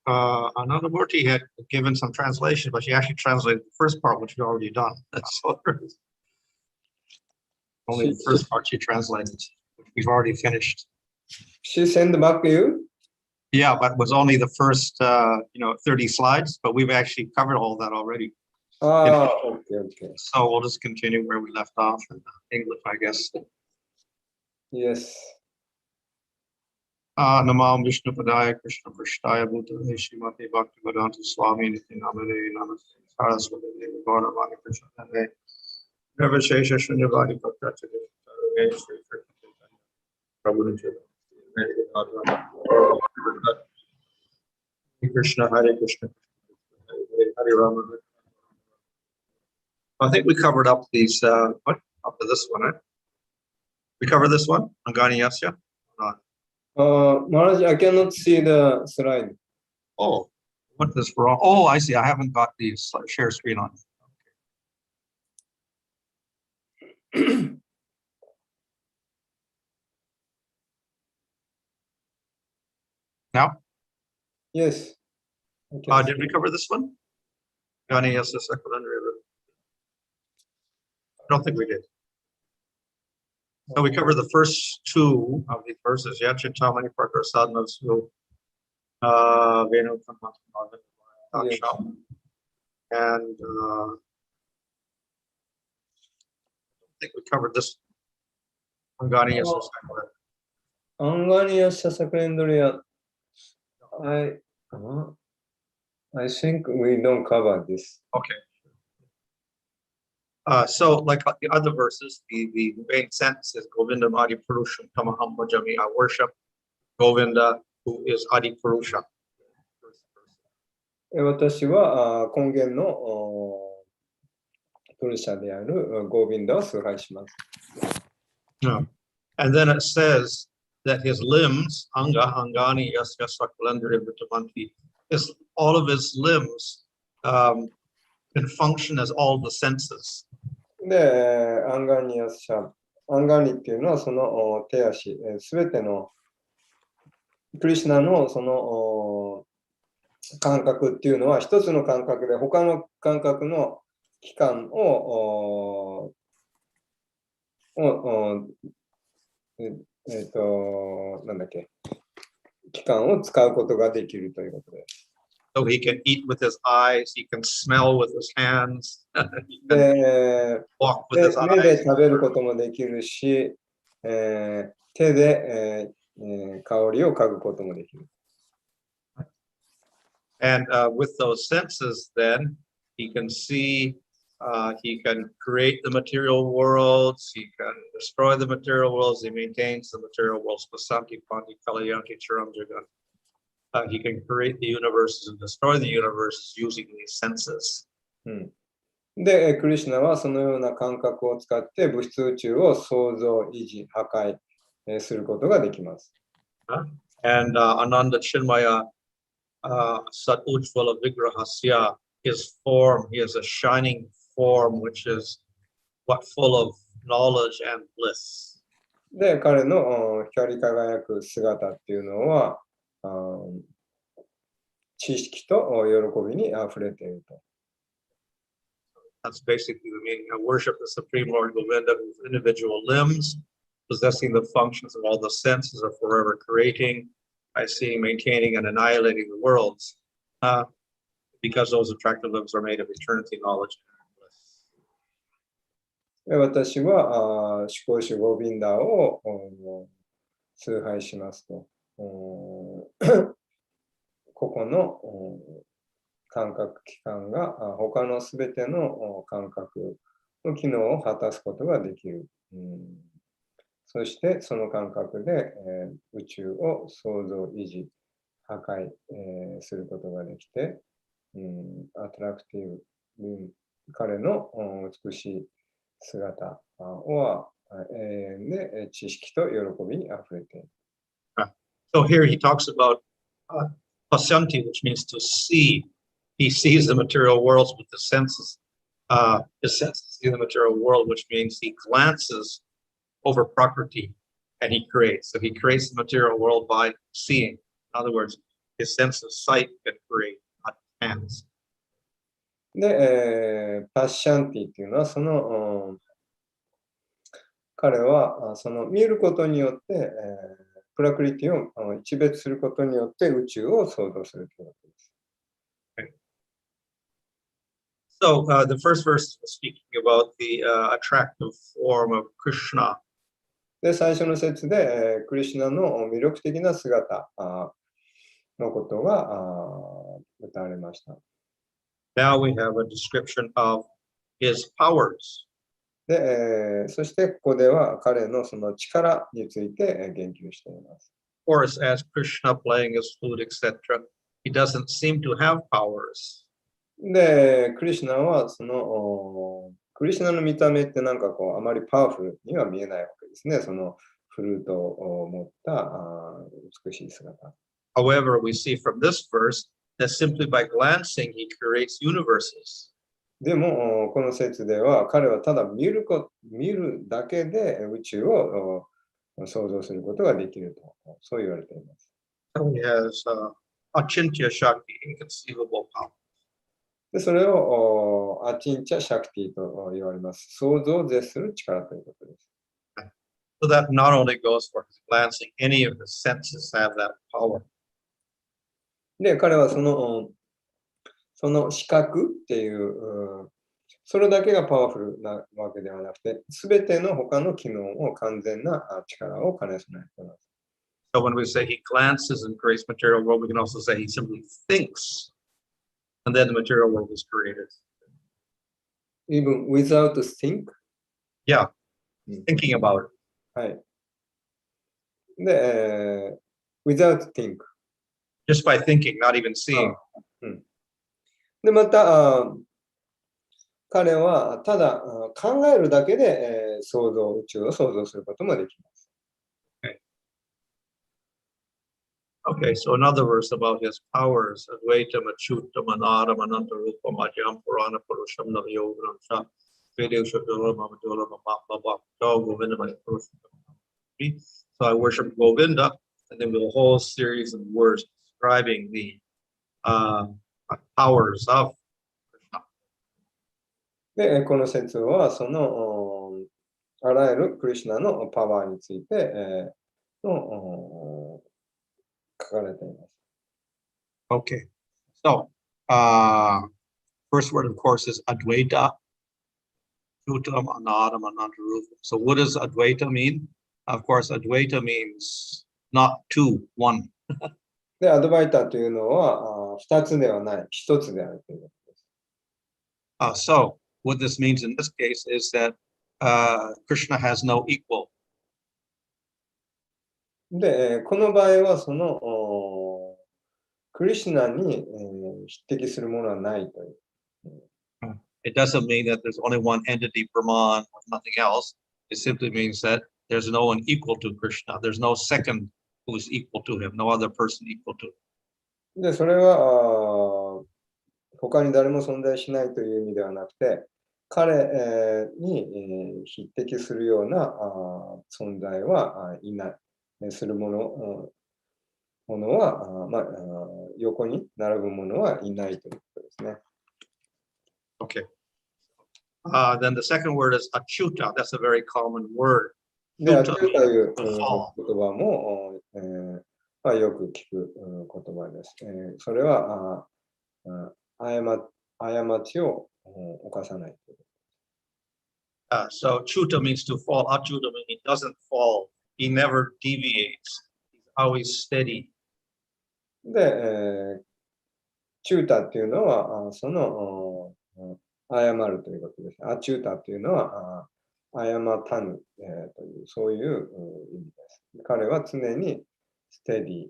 Another Murti had given some translation, but she actually translated the first part, which we've already done. So only the first part she translated, which we've already finished. She sent back you? Yeah, but it was only the first, 30 slides, but we've actually covered all that already. Okay. So we'll just continue where we left off in English, I guess. Yes. Namam Vishnu Padaya Krishna Prashtaya Bhutale Shrimati Bhaktivedanta Swami Niti Namane Namaste Saraswati Devi Gauravani Krishna Nande Nirvashesha Shunyavadi Bhaktacharya Sri Prabhu Krishna Hare Krishna Hare Rama. I think we covered up these up to this one, right? We covered this one, Angani Yasya? Maharaj, I cannot see the slide. Oh, what is wrong? Oh, I see. I haven't got the share screen on. Okay. Now? Yes. Did we cover this one? Angani Yasya Sakalandra. I don't think we did. So we covered the first two of the verses. Yachintamani Prakar Sadhanas Venu Kamata. And I think we covered this. Angani Yasya Sakalandra. Angani Yasya Sakalandra. I think we don't cover this. Okay. So like the other verses, the main sentence is Govinda Adi Purusham Tamaham Bhajami. I worship Govinda, who is Adi Purusha. 私は根源のプルシャであるゴービンダを崇拝します。And then it says that his limbs, Anga, Angani, Yasya, Sakalandra, Vitamanti, all of his limbs can function as all the senses. で、アンガニヤシャ、アンガニっていうのはその手足、すべてのクリシュナのその感覚っていうのは一つの感覚で他の感覚の器官をなんだっけ、器官を使うことができるということです。So he can eat with his eyes, he can smell with his hands, he can walk with his eyes. 目で食べることもできるし、手で、香りを嗅ぐこともできる。And with those senses, then he can see, he can create the material worlds, he can destroy the material worlds, he maintains the material worlds. Pasanti, Panti, Kalayanti, Charam, Jagan. He can create the universes and destroy the universes using these senses. で、クリシュナはそのような感覚を使って物質宇宙を創造、維持、破壊することができます。And Ananda Chinmaya Sat Ujjvala Vigrahasya, his form, he has a shining form which is what full of knowledge and bliss. で、彼の光り輝く姿っていうのは、知識と喜びにあふれていると。That's basically the meaning. I worship the Supreme Lord Govinda, whose individual limbs, possessing the functions of all the senses, are forever creating, by seeing, maintaining, and annihilating the worlds, because those attractive limbs are made of eternity, knowledge, and bliss. 私は思考主ゴビンダを崇拝しますと。ここの感覚器官が他のすべての感覚の機能を果たすことができる。そしてその感覚で宇宙を創造、維持、破壊することができて、アトラクティブ、彼の美しい姿は永遠で知識と喜びにあふれている。So here he talks about Pasyanti, which means to see. He sees the material worlds with the senses. His senses see the material world, which means he glances over Prakriti and he creates. So he creates the material world by seeing. In other words, his sense of sight can create, not hands. で、パッシャンティっていうのは、彼はその見ることによって、プラクリティを一別することによって宇宙を創造するということです。So the first verse was speaking about the attractive form of Krishna. で、最初の節で、クリシュナの魅力的な姿のことが歌われました。Now we have a description of his powers. で、そしてここでは彼のその力について言及しています。Of course, as Krishna playing his flute, etc., he doesn't seem to have powers. で、クリシュナはクリシュナの見た目ってなんかこうあまりパワフルには見えないわけですね。そのフルートを持った美しい姿。However, we see from this verse that simply by glancing, he creates universes. でも、この説では彼はただ見るだけで宇宙を想像することができると、そう言われています。So he has achintya shakti, inconceivable power. でそれをアチンチャ・シャクティと言われます。想像を絶する力ということです。So that not only goes for his glancing, any of the senses have that power. で、彼はその視覚っていう、それだけがパワフルなわけではなくて、すべての他の機能を完全な力を兼ね備えています。So when we say he glances and creates material world, we can also say he simply thinks, and then the material world is created. Even without think? Yeah, thinking about it. はい。で、without think. Just by thinking, not even seeing. で、また、彼はただ考えるだけで、宇宙を創造することもできます。Okay, so another verse about his powers. Advaitam, Achyutam, Anadam, Anantarupam, Ajam, Purana, Purusham, Navayoganam, Sha, Vedushadulam, Amadulam, Bhakta, Govindam, Purusham. So I worship Govinda, and then with a whole series of words describing the powers of Krishna. で、この説はあらゆるクリシュナのパワーについて、書かれています。Okay, so first word, of course, is Advaita, Chutam, Anadam, Anantarupam. So what does Advaita mean? Of course, Advaita means not two, one. で、アドバイターというのは2つではない、1つであるということです。So what this means in this case is that Krishna has no equal. で、この場合はクリシュナに匹敵するものはないという。It doesn't mean that there's only one entity, Brahman, or nothing else. It simply means that there's no one equal to Krishna. There's no second who is equal to him, no other person equal to him. で、それは他に誰も存在しないという意味ではなくて、彼に匹敵するような存在はいない。するものは、横に並ぶものはいないということですね。Okay. Then the second word is achyuta. That's a very common word. で、アチューという言葉も、よく聞く言葉です。それは過ちを犯さない。So chuta means to fall. Achyuta means he doesn't fall. He never deviates. He's always steady. で、チュータっていうのは、謝るということです。アチュータっていうのは、謝たぬ、という、そういう意味です。彼は常にステディ、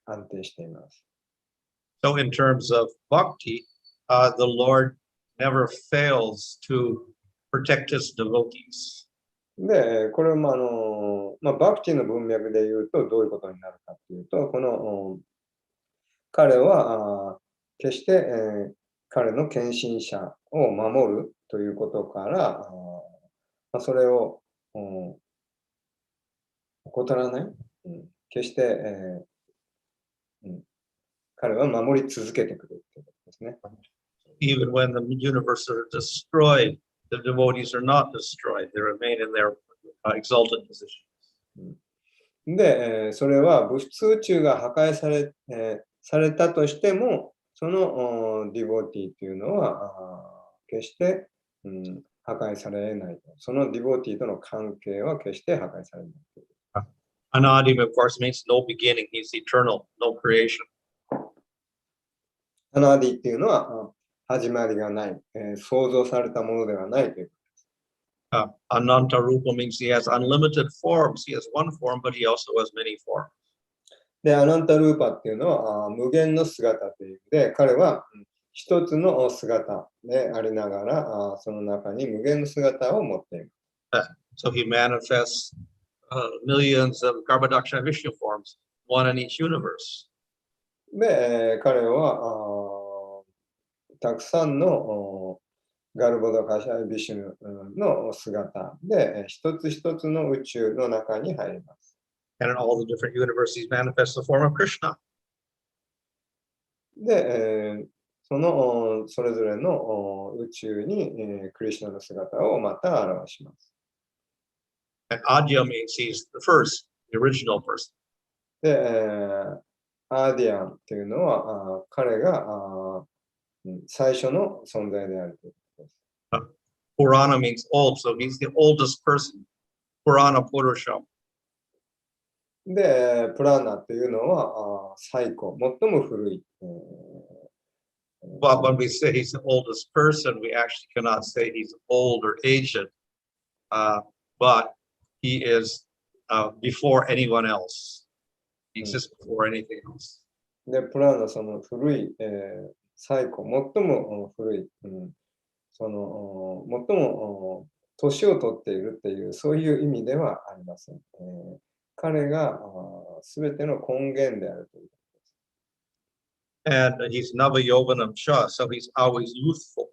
安定しています。So in terms of bhakti, the Lord never fails to protect his devotees. で、これもバクティの文脈で言うとどういうことになるかというと、彼は決して、彼の献身者を守るということから、それを、怠らない、決して、彼は守り続けてくれるということですね。Even when the universe are destroyed, the devotees are not destroyed. They remain in their exalted position. で、それは物質宇宙が破壊されたとしても、そのディボティというのは決して、破壊されないと。そのディボティとの関係は決して破壊されないと。Anadim, of course, means no beginning. He's eternal, no creation. アナディっていうのは始まりがない、創造されたものではないという。Ananta Rupa means he has unlimited forms. He has one form, but he also has many forms. で、アナンタルーパっていうのは無限の姿という意味で、彼は一つの姿でありながら、その中に無限の姿を持っている。So he manifests millions of Garbhodaksha Vishnu forms, one in each universe. で、彼はたくさんのガルボダカシャイビシュヌの姿で、一つ一つの宇宙の中に入ります。And in all the different universes, he manifests the form of Krishna. で、それぞれの宇宙にクリシュナの姿をまた表します。And Adya means he's the first, the original person. で、アーディアンっていうのは彼が最初の存在であるということです。Purana means old, so he's the oldest person. Purana Purusham. で、プラーナっていうのは最古、最も古い。But when we say he's the oldest person, we actually cannot say he's old or aged, but he is before anyone else. He exists before anything else. で、プラーナその古い、最古、最も古い、その最も年を取っているっていうそういう意味ではありません。彼がすべての根源であるという。And he's Nava Yovanam Cha, so he's always youthful.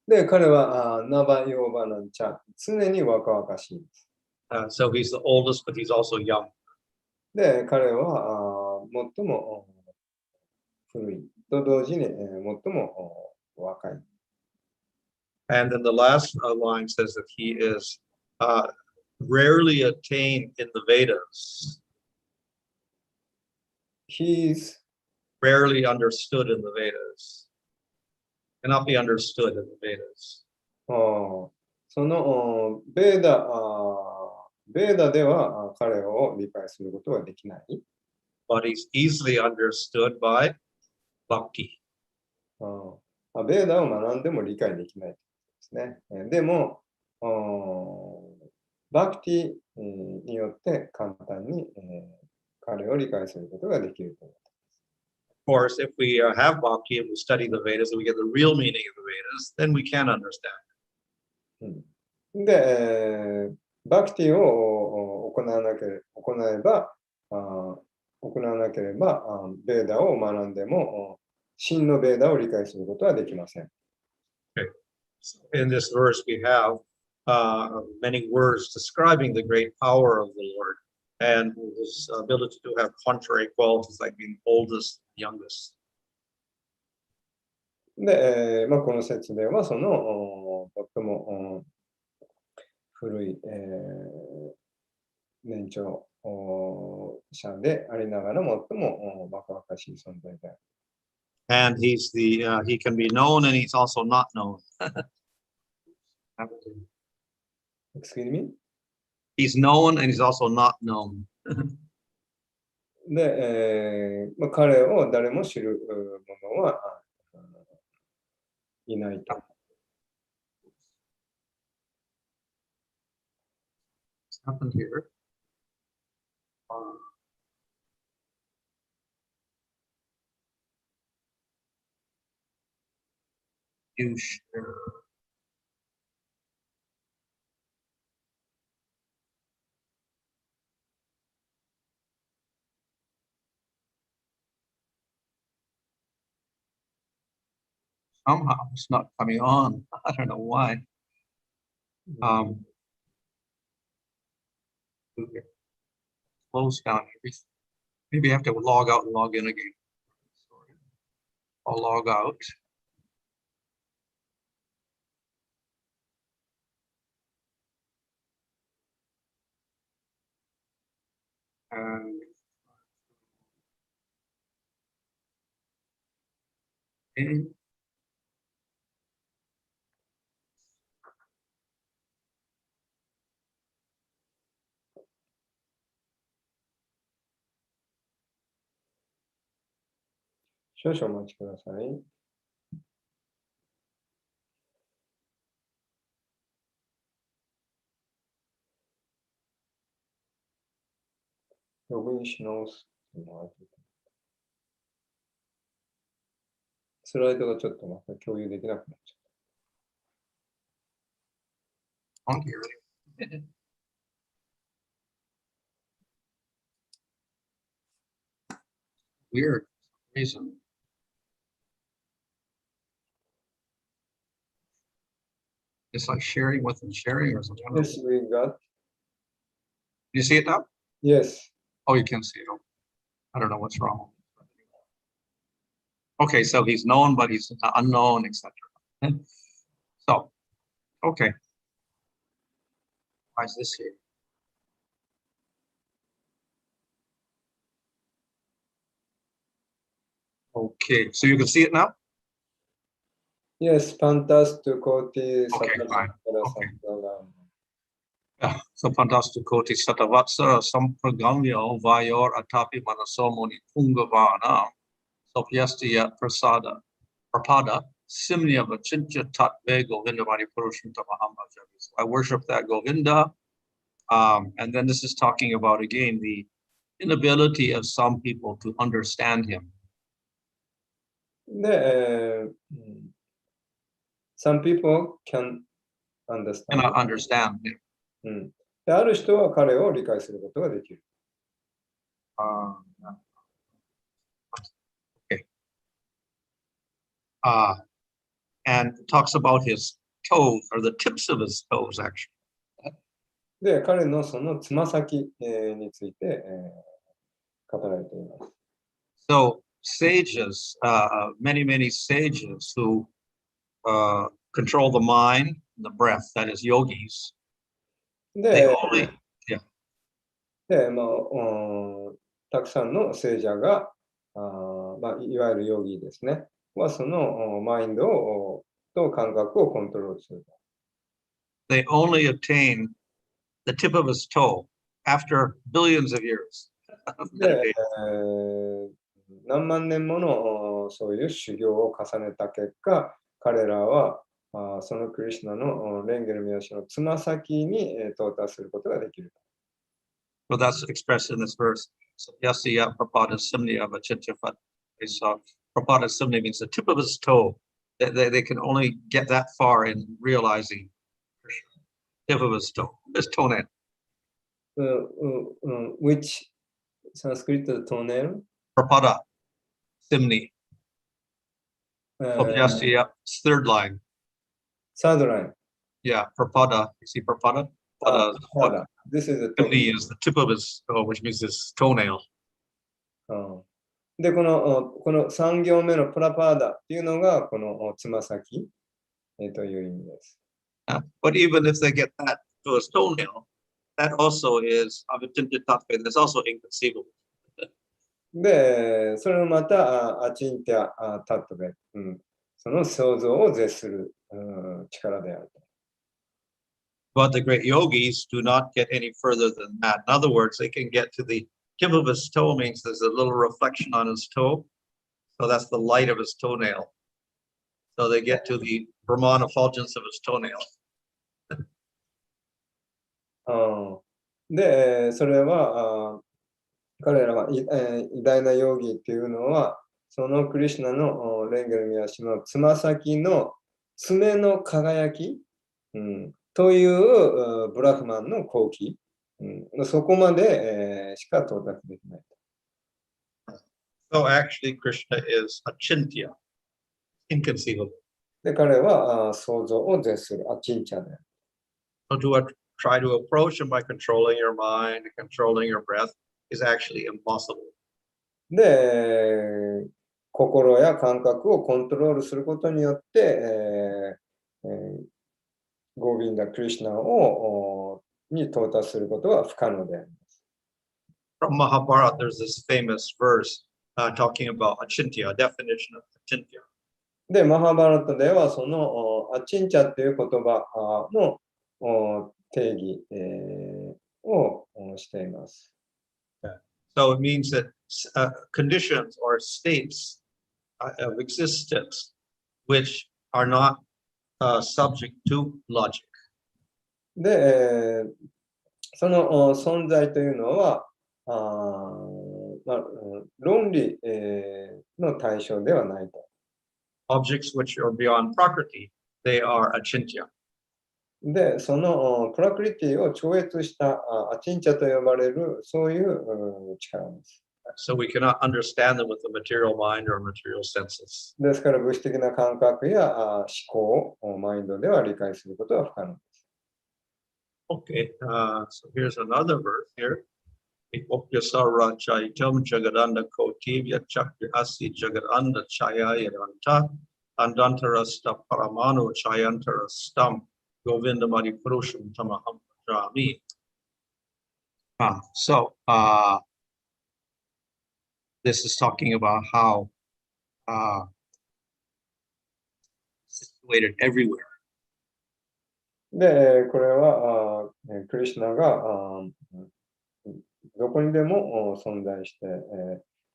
で、彼はナバヨーバナンチャ、常に若々しいです。So he's the oldest, but he's also young. で、彼は最も古いと同時に最も若い。And then the last line says that he is rarely attained in the Vedas. He's rarely understood in the Vedas. Cannot be understood in the Vedas. そのベーダでは彼を理解することはできない。But he's easily understood by bhakti. ベーダを学んでも理解できないですね。でも、バクティによって簡単に彼を理解することができると思います。Of course, if we have bhakti and we study the Vedas and we get the real meaning of the Vedas, then we can understand. で、バクティを行わなければ、ベーダを学んでも、真のベーダを理解することはできません。Okay. So in this verse, we have many words describing the great power of the Lord and his ability to have contrary qualities like being oldest, youngest. で、この説では、その最も古い、年長者でありながら最も若々しい存在である。And he's he can be known and he's also not known. Excuse me? He's known and he's also not known. で、彼を誰も知る者はいないと。What's happened here? You share. Somehow it's not coming on. I don't know why. Close down. Maybe I have to log out and log in again. I'll log out. And okay.少々お待ちください。ログインし直すっていうのがスライドがちょっとまた共有できなくなっちゃOn here. Weird reason. It's like sharing within sharing or something.う。Yes, we got. You see it now? Yes. Oh, you can see it. I don't know what's wrong. Okay, so he's known, but he's unknown, etc. So, okay. Why is this here? Okay, so you can see it now? Yes, fantasticoti Okay, fine. Okay. Sattva. Yeah, so fantasticoti Sattvatsara Sampragamyo Vayor Atapi Manasomoni Pungavana Sopyestiya Prasada Prapada Simnya Vachincha Tat Ve Govindamani Purushanta Mahamajami. So I worship that Govinda. And then this is talking about again the inability of some people to understand him. で、some people can understand. Cannot understand him. で、ある人は彼を理解することができる。Okay. And talks about his toes or the tips of his toes, actually. で、彼のそのつま先について語られています。So sages, many sages who control the mind, the breath, that is yogis. They only, yeah. で、たくさんの聖者が、いわゆるヨギですね。はそのマインドと感覚をコントロールする。They only attain the tip of his toe after billions of years. で、何万年ものそういう修行を重ねた結果、彼らはそのクリシュナの蓮華の御足のつま先に到達することができる。Well, that's expressed in this verse. So, Yasya Prapada Simnya Vachityapat. So, Prapada Simnya means the tip of his toe. They can only get that far in realizing tip of his toe, his toenail. Which Sanskrit toenail? Prapada Simni. Yasya, third line. Third line. Yeah, Prapada. You see Prapada? Prapada. This is the Simni is the tip of his toe, which means his toenail. で、この3行目のプラパーダっていうのが、このつま先という意味です。But even if they get that to his toenail, that also is that's also inconceivable. で、それもまたアチンティアタットベ、その想像を絶する力である。But the great yogis do not get any further than that. In other words, they can get to the tip of his toe, means there's a little reflection on his toe. So that's the light of his toenail. So they get to the Brahman effulgence of his toenail. で、それは彼らは偉大なヨギっていうのは、そのクリシュナの蓮華の御足のつま先の爪の輝き、というブラフマンの後期、そこまで、しか到達できない。So actually, Krishna is achintya, inconceivable. で、彼は想像を絶する、アチンチャである。So to try to approach him by controlling your mind, controlling your breath is actually impossible. で、心や感覚をコントロールすることによって、ゴービンダ・クリシュナに到達することは不可能であります。From Mahabharata, there's this famous verse talking about achintya, a definition of achintya. で、マハバラタではそのアチンチャっていう言葉の定義、をしています。So it means that conditions or states of existence which are not subject to logic. で、その存在というのは、論理、の対象ではないと。Objects which are beyond prakriti, they are achintya. で、そのプラクリティを超越したアチンチャと呼ばれるそういう力です。So we cannot understand them with the material mind or material senses. ですから物質的な感覚や思考、マインドでは理解することは不可能です。Okay, so here's another verse here. Ikopya Sara Chaitam Jagadanda Kotivya Chakya Asi Jagadanda Chaya Yadanta Andantarasta Paramanu Chayantarastam Govinda Madi Purusham Tamaham Jami. So this is talking about how situated everywhere. で、これはクリシュナがどこにでも存在して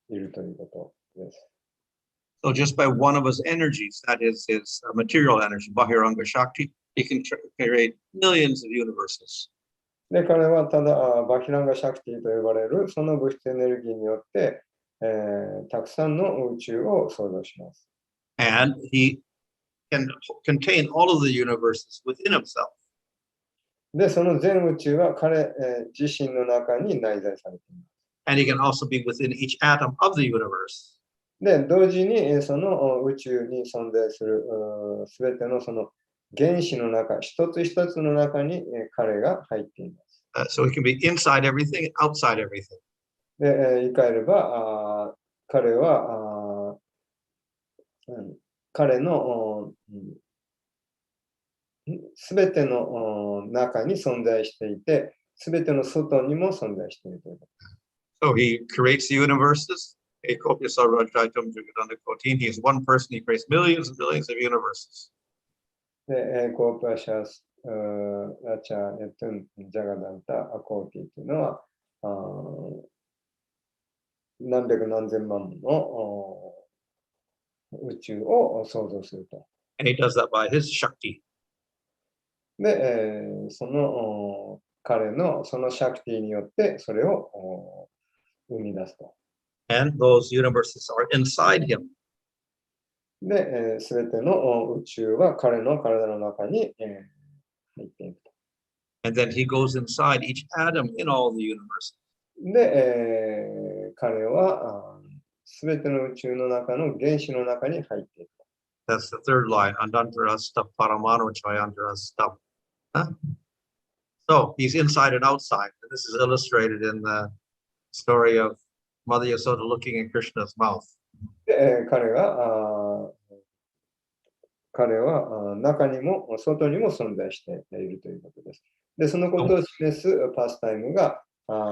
いるということです。So just by one of his energies, that is his material energy, Bahiranga Shakti, he can create millions of universes. で、彼はただバヒランガシャクティと呼ばれるその物質エネルギーによって、たくさんの宇宙を創造します。And he can contain all of the universes within himself. で、その全宇宙は彼、自身の中に内在されています。And he can also be within each atom of the universe. で、同時にその宇宙に存在するすべてのその原子の中、一つ一つの中に彼が入っています。So he can be inside everything, outside everything. で、言い換えれば、彼は彼のすべての中に存在していて、すべての外にも存在しているということ。So he creates the universes. He is one person, he creates millions and millions of universes. で、コーパシャス、ラチャ、エトゥン、ジャガダンタ、アコーティというのは、何百何千万の宇宙を創造すると。And he does that by his Shakti. で、その彼のそのシャクティによってそれを生み出すと。And those universes are inside him. で、すべての宇宙は彼の体の中に入っていくと。And then he goes inside each atom in all the universes. で、彼はすべての宇宙の中の原子の中に入っていく。That's the third line. Andantarasta Paramanu Chayantarasta. So he's inside and outside. And this is illustrated in the story of Mother Yasoda looking in Krishna's mouth. で、彼は中にも外にも存在しているということです。で、そのことを示すパスタイムが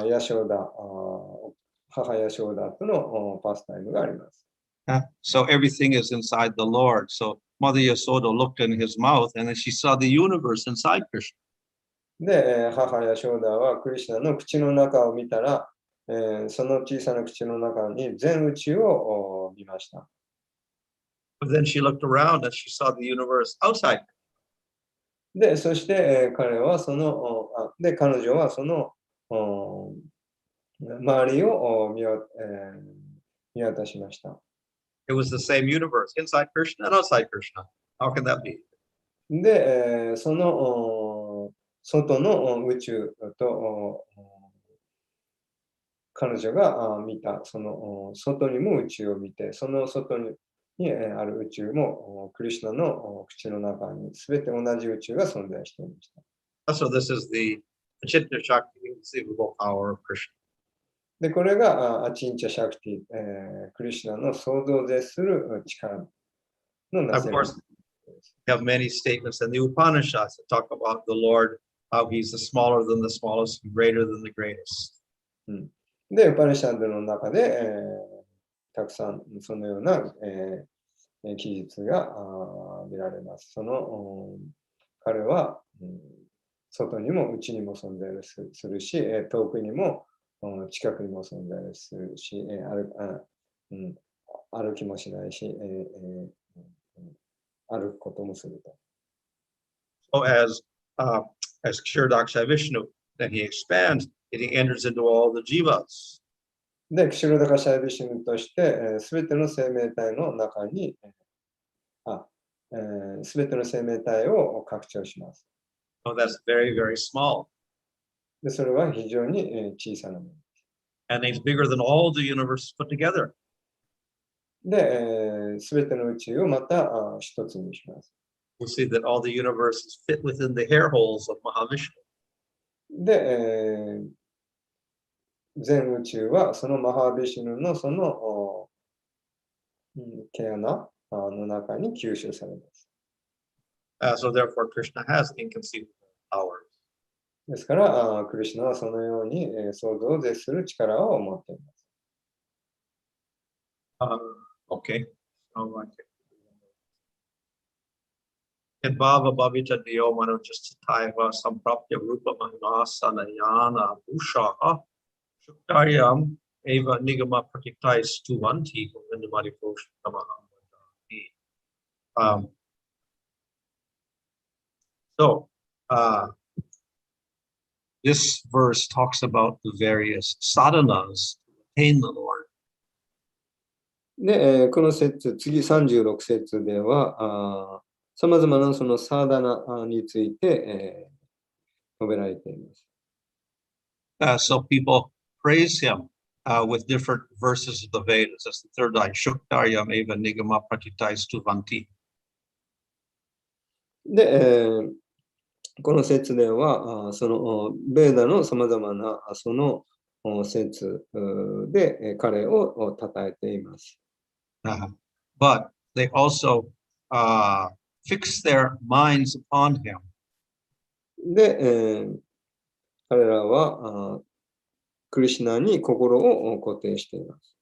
ヤショーダ、母ヤショーダとのパスタイムがあります。So everything is inside the Lord. So Mother Yasoda looked in his mouth and then she saw the universe inside Krishna. で、母ヤショーダはクリシュナの口の中を見たら、その小さな口の中に全宇宙を見ました。But then she looked around and she saw the universe outside. で、そして、彼は彼女はその周りを見渡しました。It was the same universe, inside Krishna and outside Krishna. How can that be? で、その外の宇宙と彼女が見た、その外にも宇宙を見て、その外にある宇宙もクリシュナの口の中に全て同じ宇宙が存在していました。So this is the Achintya Shakti, inconceivable power of Krishna. で、これがアチンチャ・シャクティ、クリシュナの想像を絶する力のな Of せる。 course, we have many statements in the Upanishads that talk about the Lord, how he's the smaller than the smallest, greater than the greatest. で、ウパニシャンドの中で、たくさんそのような、記述が見られます。その、彼は、外にも内にも存在するし、遠くにも近くにも存在するし、歩きもしないし、歩くこともすると。So as Kshirodaksha Vishnu, then he expands and he enters into all the jivas. で、キシュロダカシャイビシュヌとして、すべての生命体の中に、すべての生命体を拡張します。So that's very, very small. で、それは非常に小さなもの。And he's bigger than all the universes put together. で、すべての宇宙をまた一つにします。We see that all the universes fit within the hair holes of Mahavishnu. で、全宇宙はそのマハビシュヌのその毛穴の中に吸収されます。So therefore, Krishna has inconceivable powers. ですから、クリシュナはそのように想像を絶する力を持っています。Okay. Bhava Bhavita Dio Manojastaiva Samprapya Rupa Mahinasanayana Bhusha Shuktaryam Eva Nigama Pratiktai Stuvanti Govindamadi So this verse talks about the various sadhanas to attain the Lord. で、この節、次36節では、さまざまなそのサーダナについて、述べられています。So people praise him with different verses of the Vedas. That's the third line. Shuktaryam eva nigama pratitai stuvanti. で、この説では、そのベーダのさまざまなその説で彼を称えています。But they also fix their minds upon him. で、彼らはクリシュナに心を固定しています。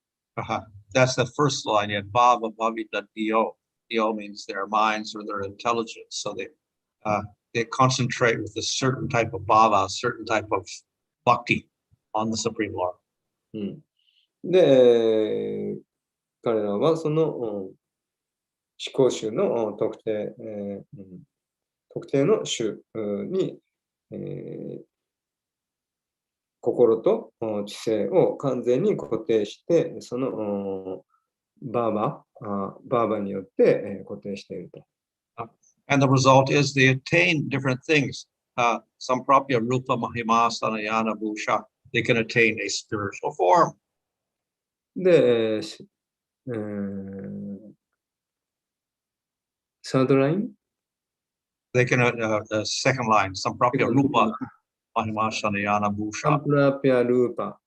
That's the first line in Bhava Bhavita Dio. Dio means their minds or their intelligence. So they concentrate with a certain type of bhava, a certain type of bhakti on the Supreme Lord. で、彼らはその思考集の特定の種に、心と知性を完全に固定して、そのバーバによって固定していると。And the result is they attain different things. Samprapya Rupa Mahima Sanayana Bhusha. They can attain a spiritual form. で、サードライン They can, the second line, Samprapya Rupa Mahima Sanayana サン Bhusha. プラピアルーパ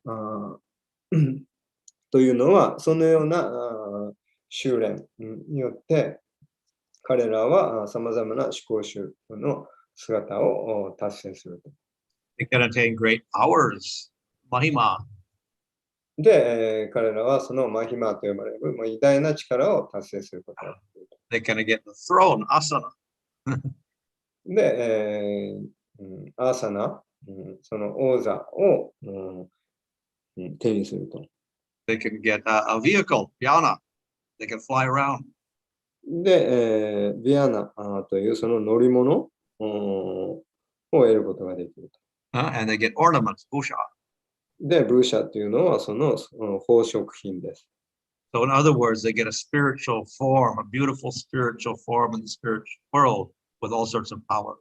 というのは、そのような修練によって、彼らはさまざまな思考集の姿を達成すると。They can attain great powers, Mahima. で、彼らはそのマヒマと呼ばれる偉大な力を達成することができる。They can get the throne, asana. で、アーサナ、その王座を、手にすると。They can get a vehicle, yana. They can fly around. で、ビアナというその乗り物を得ることができると。And they get ornaments, bhusha. で、ブーシャというのはその宝飾品です。So in other words, they get a spiritual form, a beautiful spiritual form in the spiritual world with all sorts of powers.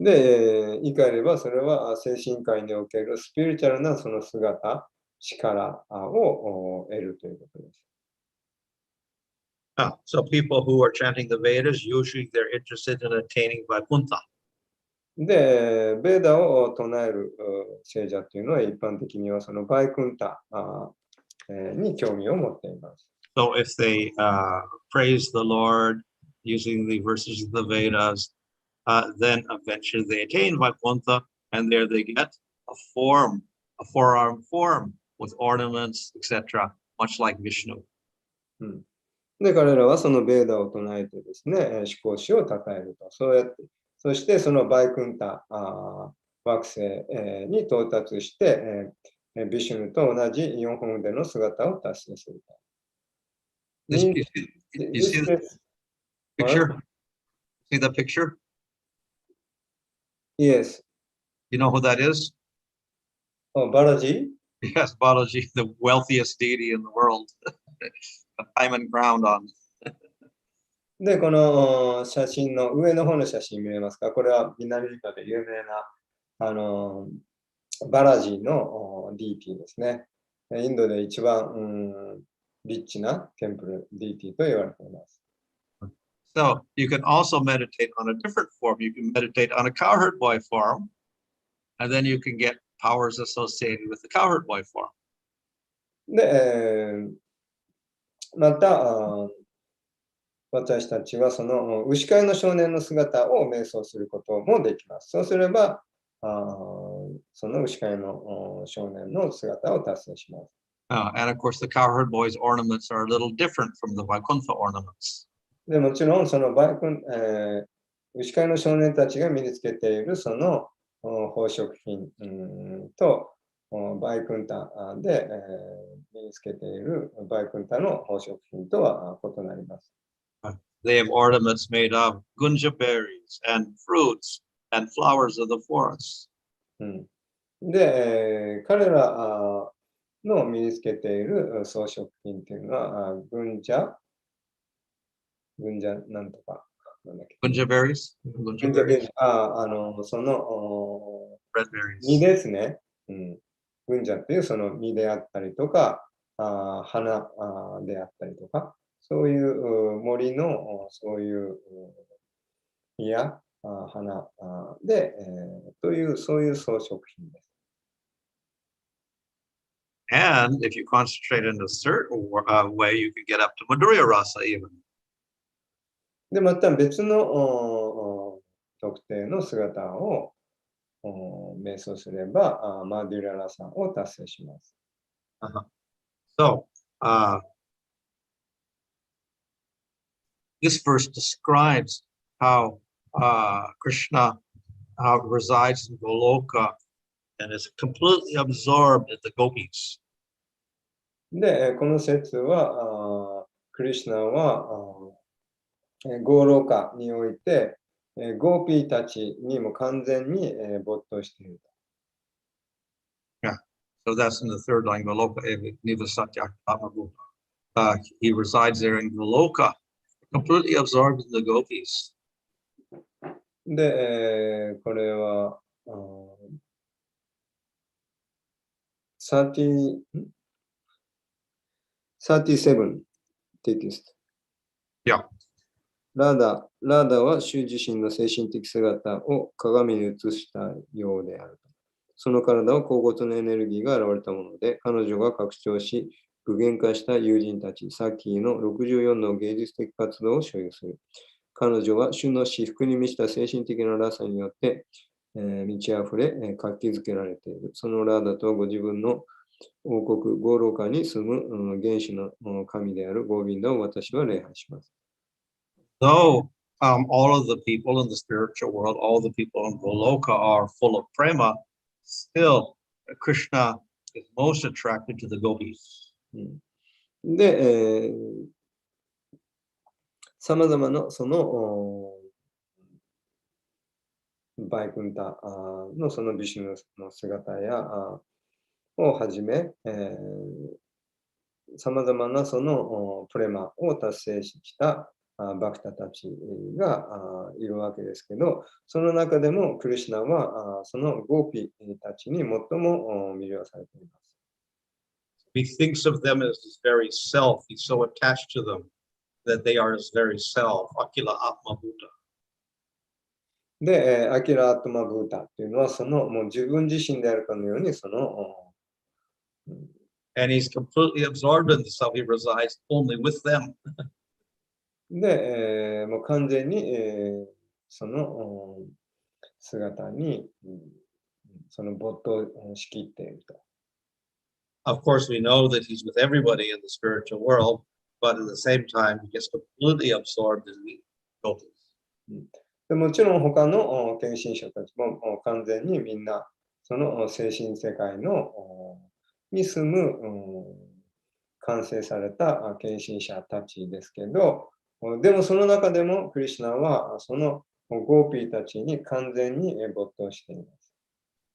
で、言い換えればそれは精神界におけるスピリチュアルなその姿、力を得るということです。So people who are chanting the Vedas, usually they're interested in attaining Vaikuntha. で、ベーダを唱える聖者というのは一般的にはそのバイクンタに興味を持っています。So if they praise the Lord using the verses of the Vedas, then eventually they attain Vaikuntha, and there they get a form, a forearm form with ornaments, etc., much like Vishnu. で、彼らはそのベーダを唱えてですね、思考主を称えると。そうやって、そしてそのバイクンタ惑星に到達して、ビシュヌと同じ4本腕の姿を達成すると。You see the picture? See the picture? Yes. You know who that is? Oh, Balaji? Yes, Balaji, the wealthiest deity in the world. A diamond crown on. で、この写真の上の方の写真見えますか？これは南アフリカで有名なバラジーのディーティですね。インドで一番、リッチなテンプルディーティと言われています。So you can also meditate on a different form. You can meditate on a cowherd boy form, and then you can get powers associated with the cowherd boy form. で、また私たちはその牛飼いの少年の姿を瞑想することもできます。そうすれば、その牛飼いの少年の姿を達成します。And of course, the cowherd boy's ornaments are a little different from the Vaikuntha ornaments. でもちろん、その牛飼いの少年たちが身につけているその宝飾品とバイクンタで身につけているバイクンタの宝飾品とは異なります。They have ornaments made of gunja berries and fruits and flowers of the forest. で、彼らの身につけている装飾品というのは、軍者なんとか、なんだっけ。Gunja berries? Gunja berries。そのRed berries. 実ですね。軍者っていうその実であったりとか、花であったりとか、そういう森のそういう実や花で、そういう装飾品です。And if you concentrate in a certain way, you can get up to Madhurya Rasa even. で、また別の特定の姿を瞑想すれば、マデュララサを達成します。So, this verse describes how Krishna resides in Goloka and is completely absorbed in the gopis. で、この説は、クリシュナはゴーローカにおいて、ゴーピーたちにも完全に没頭している。Yeah, so that's in the third line, Goloka Nivasatya Atmabhuta. He resides there in Goloka, completely absorbed in the gopis. で、これは、37テキスト。Yeah. ラーダは主自身の精神的姿を鏡に映したようである。その体は高骨のエネルギーが現れたもので、彼女が拡張し、具現化した友人たち、サッキーの64の芸術的活動を所有する。彼女は主の至福に満ちた精神的なラサによって、満ち溢れ、活気づけられている。そのラーダとご自分の王国、ゴーローカに住む原始の神であるゴービンダを私は礼拝します。Though all of the people in the spiritual world, all the people in Goloka are full of prema, still Krishna is most attracted to the gopis. で、さまざまなそのバイクンタのそのビシュヌの姿やをはじめ、さまざまなそのプレマを達成したバクタたちがいるわけですけど、その中でもクリシュナはそのゴーピたちに最も魅了されています。He thinks of them as his very self. He's so attached to them that they are his very self. Akila Atma Bhuta. で、アキラアトマブータっていうのは、そのもう自分自身であるかのように、その、And he's completely absorbed in the self. He resides only with them. で、もう完全に、その姿に、その没頭しきっていると。Of course, we know that he's with everybody in the spiritual world, but at the same time, he gets completely absorbed in the gopis. でもちろん他の献身者たちも完全にみんなその精神世界のに住む完成された献身者たちですけど、でもその中でもクリシュナはそのゴーピーたちに完全に没頭しています。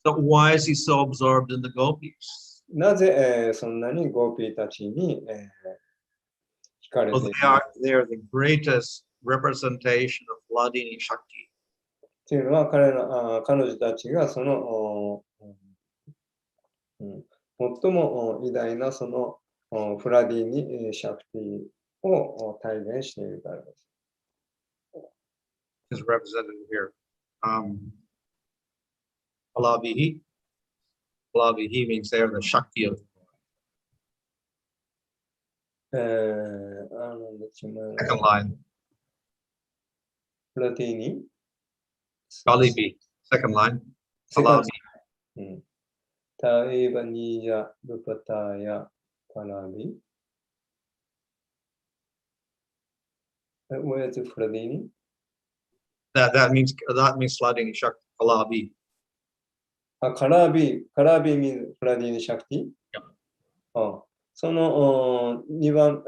So why is he so absorbed in the gopis? なぜ、そんなにゴーピーたちに、惹かれ Well, ているか they are the greatest representation of Vladini Shakti. というのは彼女たちがその、最も偉大なそのフラディニ・シャクティを体現しているからです。Is represented here. Alavihi. Alavihi means they are the Shakti of the second line. フラディニ Galibi, second line. セカン Alavi. タイバニーヤ・ルパタヤ・カラビ。Where is フラディニ That means Vladini Shakti. Alavi. カラビ means フラディニ・シャクティ、その2番、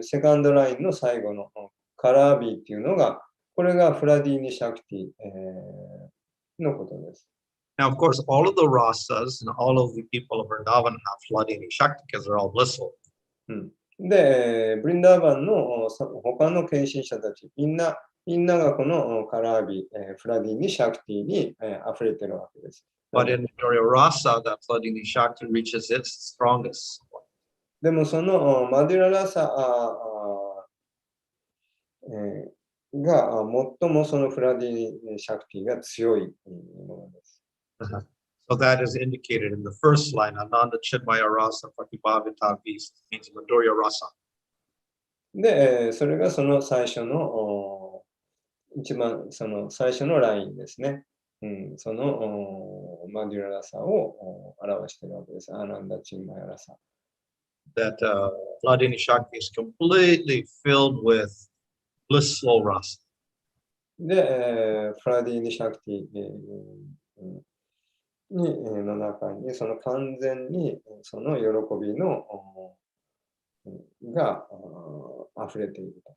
セカンドラインの最後のカラビっていうのが、これがフラディニ・シャクティ、のことです。Now, of course, all of the rasas and all of the people of Vrindavan have Vladini Shakti because they're all blissful. で、ブリンダーバンの他の献身者たち、みんながこのカラービ、フラディニ・シャクティに溢れてるわけです。But in Madhurya Rasa, that Vladini Shakti reaches its strongest. でもそのマデュララサが最もそのフラディニ・シャクティが強いものです。So that is indicated in the first line, Ananda Chidmaya Rasa Pratibhavita Vis, means Madhurya Rasa. で、それがその最初の一番その最初のラインですね。そのマデュララサを表しているわけです。アナンダチンマヤラサ。That Vladini Shakti is completely filled with blissful rasa. で、フラディニ・シャクティの中にその完全にその喜びのが溢れていると。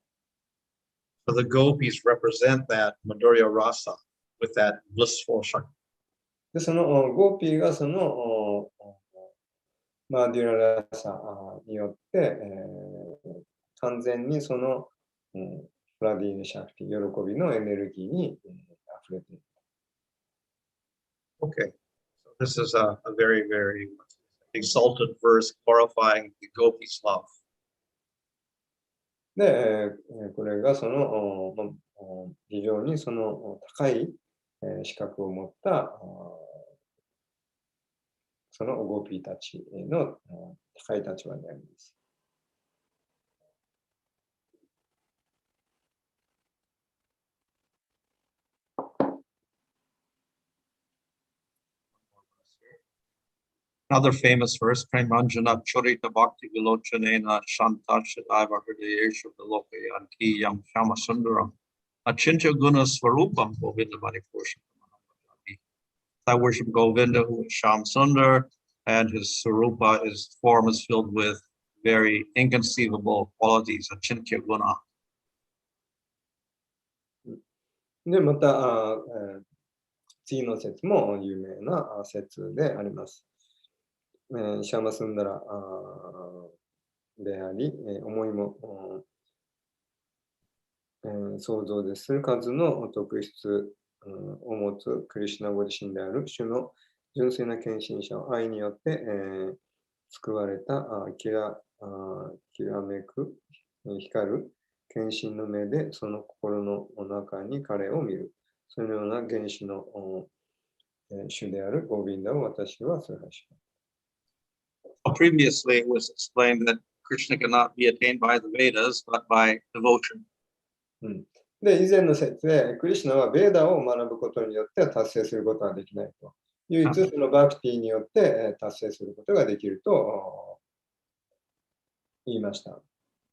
So the gopis represent that Madhurya Rasa with that blissful Shakti. で、そのゴーピーがそのマデュララサによって、完全にその、フラディーニ・シャクティ、喜びのエネルギーに溢れている。Okay, so this is a very, very exalted verse glorifying the gopis' love. で、これがその非常にその高い資格を持ったそのゴーピーたちの高い立場にあります。Another famous verse, Premanjana Churita Bhakti Vilochanena Shanta Shadaiva Hridayeshu Vilokayanti Yam Shama Sundaram Achintya Guna Swarupam Govinda Manipursha. I worship Govinda, who is Sham Sundar, and his Swarupa, his form is filled with very inconceivable qualities, Achintya Guna. で、また次の説も有名な説であります。シャマスンダラであり、思いも、想像でする数の特質を持つクリシュナご自身である主の純粋な献身者を愛によって、救われたきらめく光る献身の目でその心の中に彼を見る。そのような原始の主であるゴビンダを私は崇拝します。Previously, it was explained that Krishna cannot be attained by the Vedas, but by devotion. で、以前の説で、クリシュナはベーダを学ぶことによって達成することができないと。唯一そのバクティによって達成することができると言いました。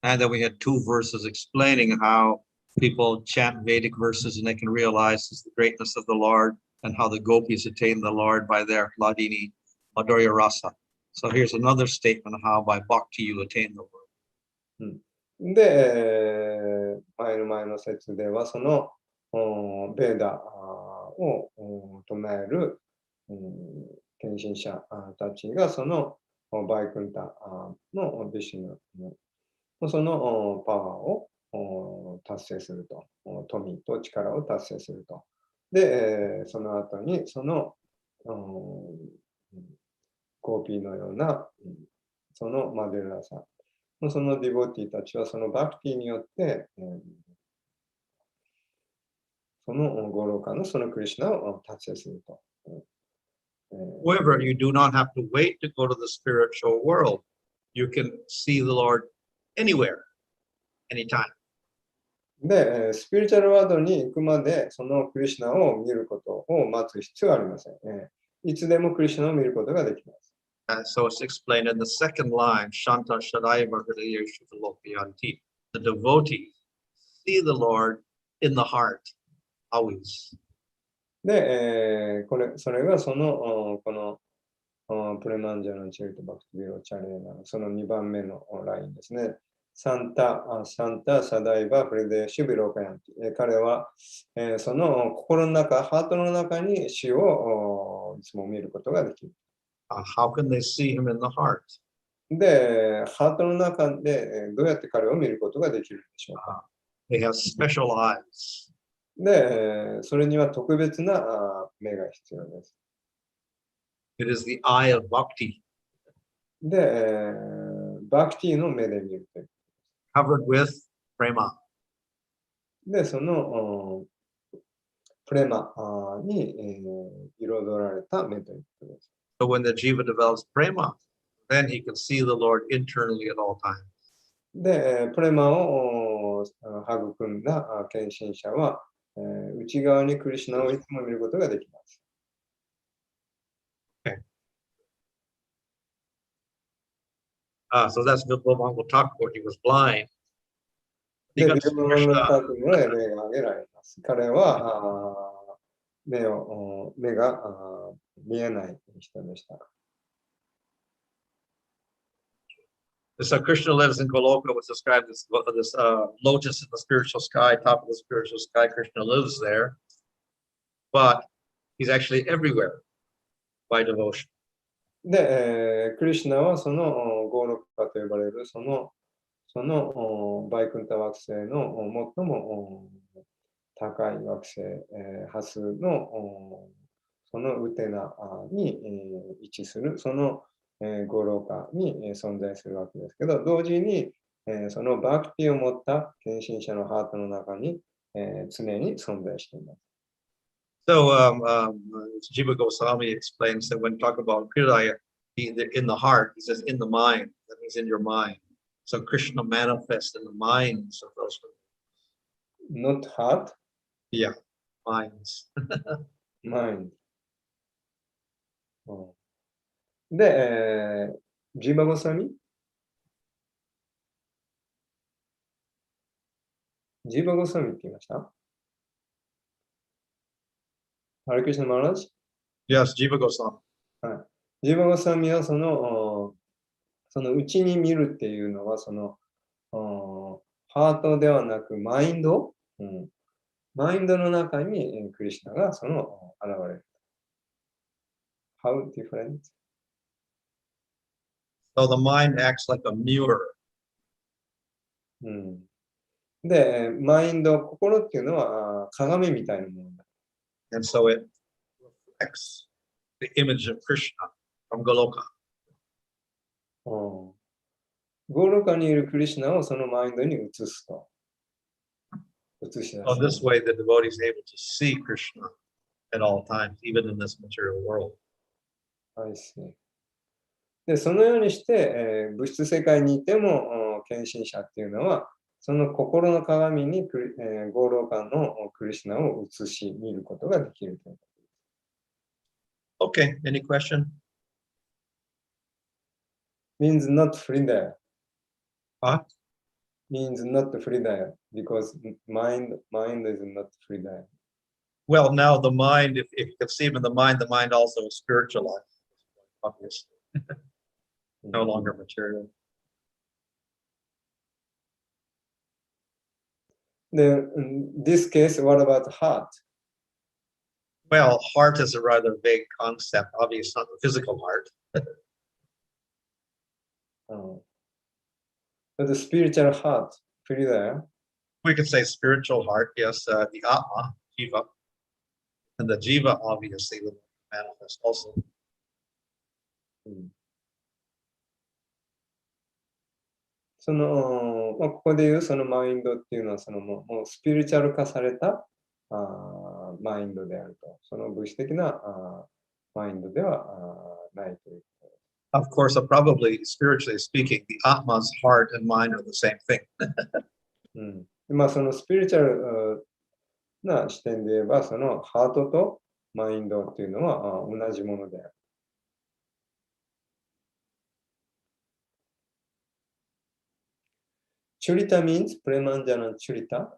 And then we had 2 verses explaining how people chant Vedic verses and they can realize the greatness of the Lord and how the gopis attain the Lord by their Ladini Madhurya Rasa. So here's another statement of how by bhakti you attain the Lord. で、前の説では、そのベーダを唱える献身者たちが、そのバイクンタのビシュのそのパワーを達成すると、富と力を達成すると。で、その後に、そのコーピーのような、そのマデルラさん。そのディボティたちはそのバクティによって、そのゴローカのそのクリシュナを達成すると。However, you do not have to wait to go to the spiritual world. You can see the Lord anywhere, anytime. で、スピリチュアルワードに行くまで、そのクリシュナを見ることを待つ必要はありません。いつでもクリシュナを見ることができます。So it's explained in the second line, Shanta Shadaiva Hridayeshu Lokayanti. The devotees see the Lord in the heart, always. で、それがこのプレマンジャのチェルトバクティビロチャレーナ、その2番目のラインですね。サンタ・サダイバ・フレデシュビロカヤンティ。彼は、その心の中、ハートの中に死をいつも見ることができる。How can they see him in the heart? で、ハートの中でどうやって彼を見ることができるでしょうか。They have special eyes. で、それには特別な目が必要です。It is the eye of bhakti. で、バクティの目で見るという。Covered with prema. で、そのプレマに彩られた目ということです。So when the jiva develops prema, then he can see the Lord internally at all times. で、プレマを育んだ献身者は、内側にクリシュナをいつも見ることができます。Okay. So that's what Bhanu will talk about. He was blind. で、ビルマのタクの目が挙げられます。彼は目が見えない人でした。So Krishna lives in Goloka, was described as this lotus in the spiritual sky, top of the spiritual sky. Krishna lives there, but he's actually everywhere by devotion. で、クリシュナはそのゴーロッカと呼ばれるそのバイクンタ惑星の最も高い惑星、ハスのそのウテナに位置するそのゴローカに存在するわけですけど、同時にそのバクティを持った献身者のハートの中に常に存在しています。So Jiva Goswami explains that when talk about Hridaya, in the heart, he says in the mind, that means in your mind. So Krishna manifests in the minds of those. Not heart? Yeah, minds. Mind. で、ジーバゴスワミって言いましたハレクリシュナ・マハラジ Yes, Jiva Goswami. はい。ジーバゴスワミはその内に見るっていうのはハートではなくマインド、マインドの中にクリシュナが現れる。How different? So the mind acts like a mirror. で、マインド、心っていうのは鏡みたいなものだ。And so it reflects the image of Krishna from Goloka. ゴーロカにいるクリシュナをそのマインドに移すと。映し出 So す。 this way, the devotee is able to see Krishna at all times, even in this material world. はいですね。で、そのようにして、物質世界にいても、献身者っていうのは、その心の鏡に合老観のクリシュナを映し見ることができるということです。 Okay, any question? Means not free there. Huh? Means not free there because mind is not free there. Well, now the mind, if you conceive in the mind also is spiritualized, obviously, no longer material. で、in this case, what about heart? Well, heart is a rather vague concept. Obviously, not the physical heart. But the spiritual heart, free there. We could say spiritual heart, yes, the Atma, Jiva. And the Jiva, obviously, will manifest also. その、ここでいうそのマインドっていうのは、そのもうスピリチュアル化されたマインドであると。その物質的なマインドではないという。Of course, probably spiritually speaking, the Atma's heart and mind are the same thing. まあそのスピリチュアルな視点で言えば、そのハートとマインドっていうのは同じものである。Churita means Premanjana Churita.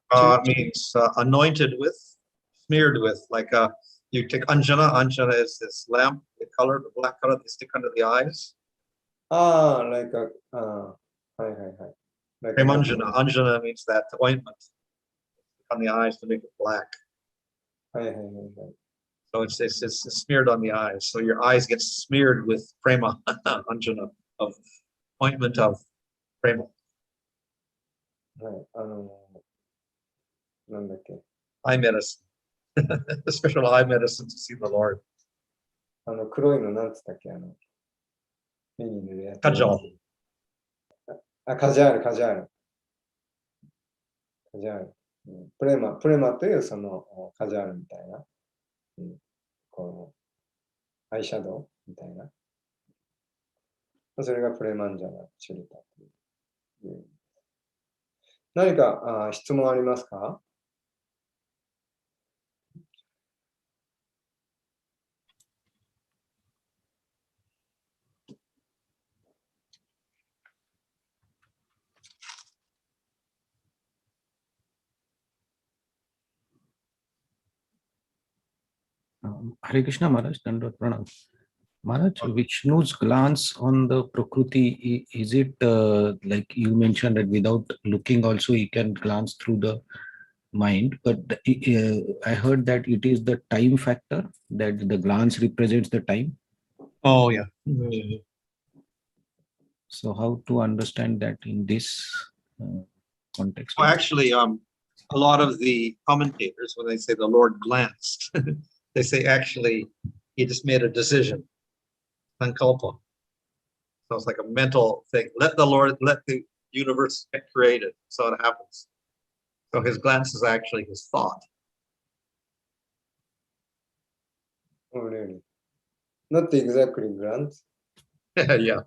Means anointed with, smeared with, like you take Anjana. Anjana is this lamp, the color, the black color they stick under the eyes. Like a, like Premanjana. Anjana means that ointment on the eyes to make it black. So it's smeared on the eyes. So your eyes get smeared with prema, anjana, of ointment of prema. なんだっけ Eye medicine. Special eye medicine to see the Lord. 黒いのなんつったっけ目に塗るやつ。Kajal. カジャール。カジャール。プレマというそのカジャールみたいな、このアイシャドウみたいな。それがプレマンジャナチュリタという。何か質問ありますかHare Krishna Maharaj, Dandot Pranam. Maharaj, Vishnu's glance on the Prakriti, is it like you mentioned that without looking also he can glance through the mind, but I heard that it is the time factor, that the glance represents the time. Oh, yeah. So how to understand that in this context? Well, actually, a lot of the commentators, when they say the Lord glanced, they say actually he just made a decision, sankalpa. So it's like a mental thing. Let the universe get created, so it happens. So his glance is actually his thought. Oh, really? Not exactly glance. Yeah,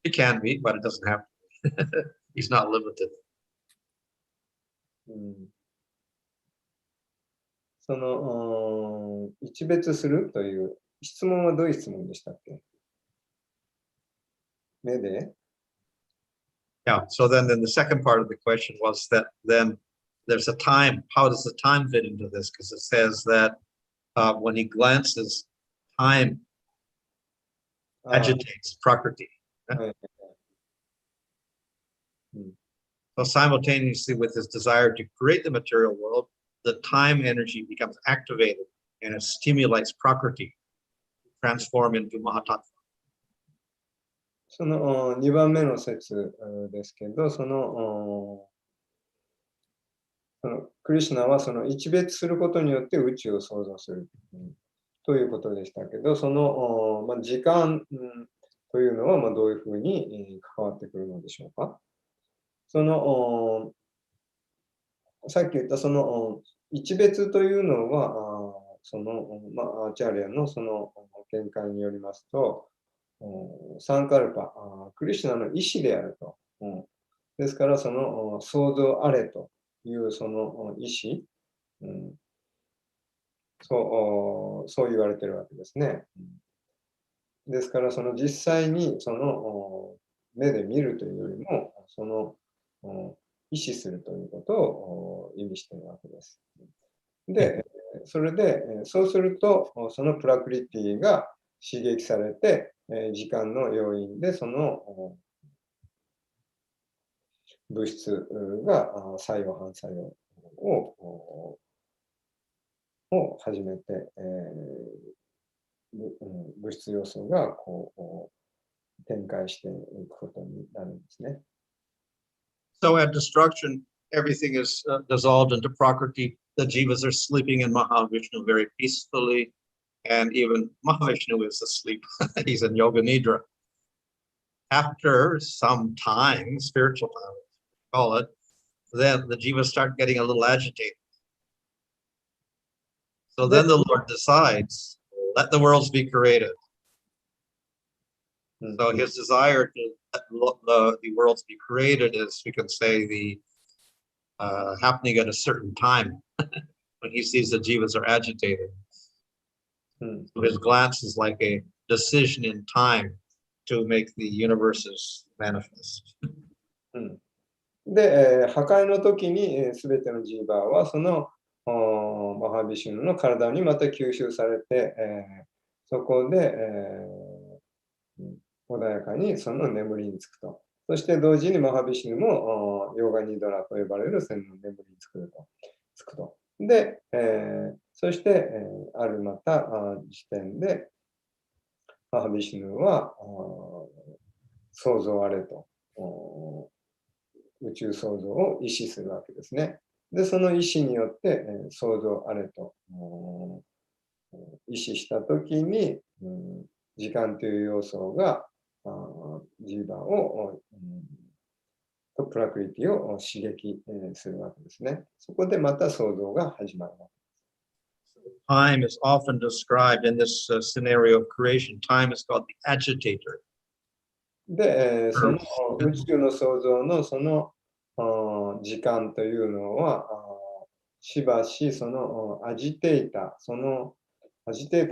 it can be, but it doesn't have to. He's not limited. その一別するという質問はどういう質問でしたっけ目で Yeah, so then the second part of the question was that then there's a time. How does the time fit into this? Because it says that when he glances, time agitates Prakriti. So simultaneously with his desire to create the material world, the time energy becomes activated and it stimulates Prakriti to transform into Mahatattva. その2番目の説ですけど、そのクリシュナはその一別することによって宇宙を創造する、ということでしたけど、その時間、というのはどういうふうに関わってくるのでしょうか。そのさっき言ったその一別というのは、その、アーチャリアのその見解によりますと、サンカルパ、クリシュナの意志であると。ですから、その創造あれというその意志、そう言われてるわけですね。ですから、その実際にその目で見るというよりも、その意識するということを意味しているわけです。で、それで、そうすると、そのプラクリティが刺激されて、時間の要因でその物質が作用反作用を始めて、物質要素がこう展開していくことになるんですね。So at destruction, everything is dissolved into Prakriti. The jivas are sleeping in Mahavishnu very peacefully, and even Mahavishnu is asleep. He's in Yoga Nidra. After some time, spiritual time, call it, then the jivas start getting a little agitated. So then the Lord decides, let the worlds be created. So his desire to let the worlds be created is, we can say, the happening at a certain time when he sees the jivas are agitated. So his glance is like a decision in time to make the universes manifest. で、破壊の時にすべてのジーバーはそのマハビシュヌの体にまた吸収されて、そこで、穏やかにその眠りにつくと。そして同時にマハビシュヌもヨガニドラと呼ばれる線の眠りにつくと。で、そして、あるまた時点でマハビシュヌは創造あれと宇宙創造を意識するわけですね。で、その意志によって、創造あれと意識したときに、時間という要素がジーバーを、とプラクリティを刺激するわけですね。そこでまた創造が始まるわけです。Time is often described in this scenario of creation. Time is called the agitator. で、その宇宙の創造のその時間というのは、しばしそのアジテータ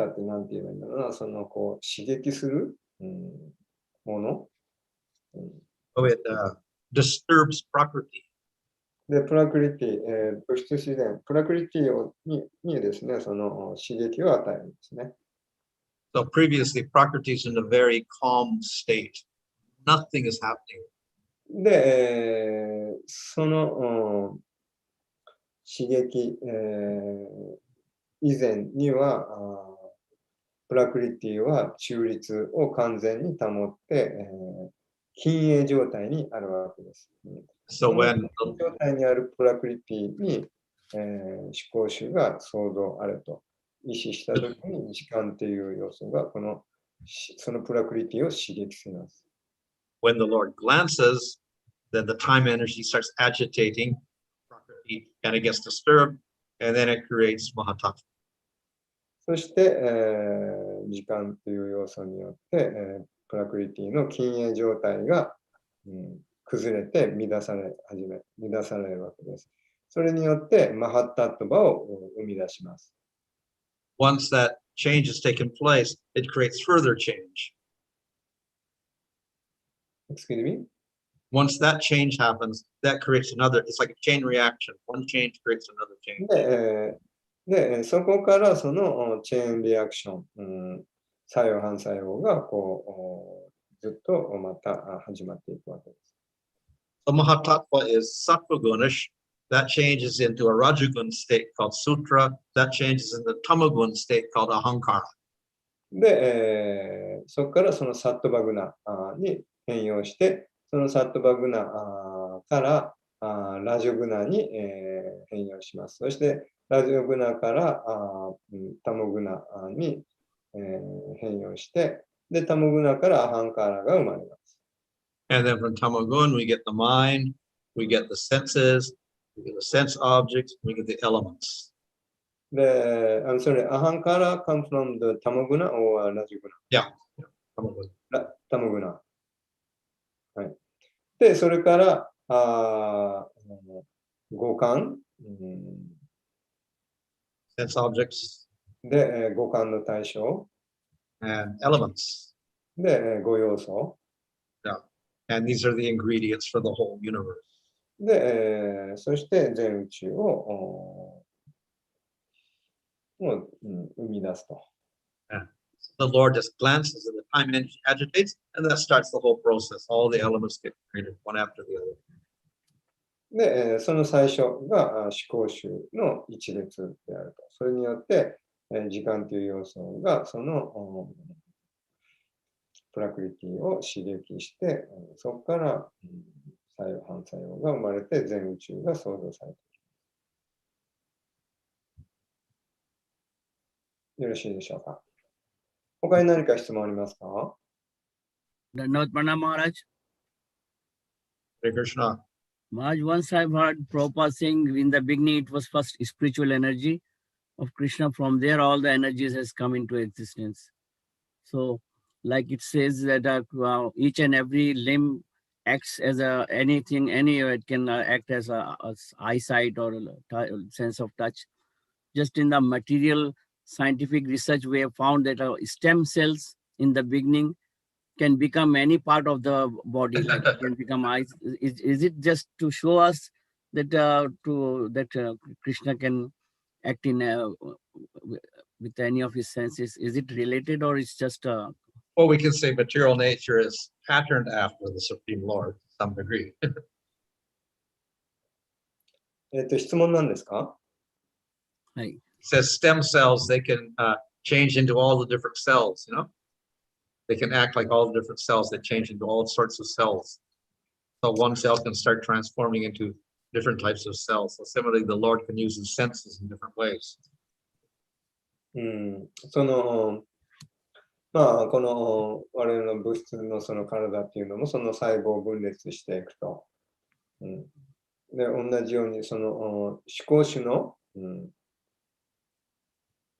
って何て言えばいいんだろうな、そのこう刺激する、もの。So it disturbs Prakriti. で、プラクリティ、物質自然、プラクリティにですね、その刺激を与えるんですね。So previously, Prakriti is in a very calm state. Nothing is happening. で、その刺激、以前にはプラクリティは中立を完全に保って、禁煙状態にあるわけです。So when 状態にあるプラクリティに、思考主が創造あれと意識したときに時間という要素がそのプラクリティを刺激します。when the Lord glances, then the time energy starts agitating Prakriti and it gets disturbed, and then it creates Mahatattva. そして、時間という要素によって、プラクリティの禁煙状態が、崩れて乱されるわけです。それによってマハッタットバを生み出します。Once that change has taken place, it creates further change. Excuse me? Once that change happens, that creates another, it's like a chain reaction. One change creates another change. で、そこからそのチェーンリアクション、作用反作用がこうずっとまた始まっていくわけです。So Mahatattva is sattva-gunish. That changes into a rajagun state called sutra. That changes into tamagun state called ahankara. で、そこからそのサットバグナに変容して、そのサットバグナからラジオグナに、変容します。そしてラジオグナからタモグナに、変容して、で、タモグナからアハンカーラが生まれます。And then from tamagun, we get the mind, we get the senses, we get the sense objects, we get the elements. で、I'm sorry, ahankara come from the tamaguna or rajaguna? Yeah. Come on with it. tamaguna。はい。で、それから、五感、Sense objects で、五感の対象 and elements. で、五要素 Yeah. And these are the ingredients for the whole universe. で、そして全宇宙を生み出すと。The Lord just glances and the time energy agitates, and that starts the whole process. All the elements get created one after the other. で、その最初が思考集の一列であると。それによって、時間という要素がそのプラクリティを刺激して、そこから作用、反作用が生まれて全宇宙が創造されている。よろしいでしょうか。他に何か質問ありますか？ Dandavat Pranam Maharaj. Hare Krishna. Maharaj, once I've heard Prabhupada saying in the beginning it was first spiritual energy of Krishna. From there all the energies has come into existence. So like it says that each and every limb acts as anything, it can act as a eyesight or a sense of touch. Just in the material scientific research, we have found that stem cells in the beginning can become any part of the body, like it can become eyes. Is it just to show us that Krishna can act in with any of his senses? Is it related, or it's just Well, we can say material nature is patterned after the Supreme Lord to some degree. 質問なんですか？はい。It says stem cells, they can change into all the different cells, you know? They can act like all the different cells that change into all sorts of cells. So one cell can start transforming into different types of cells. So similarly, the Lord can use his senses in different ways. そのまあこの我々の物質のその体っていうのもその細胞を分裂していくと、で同じようにその思考主の、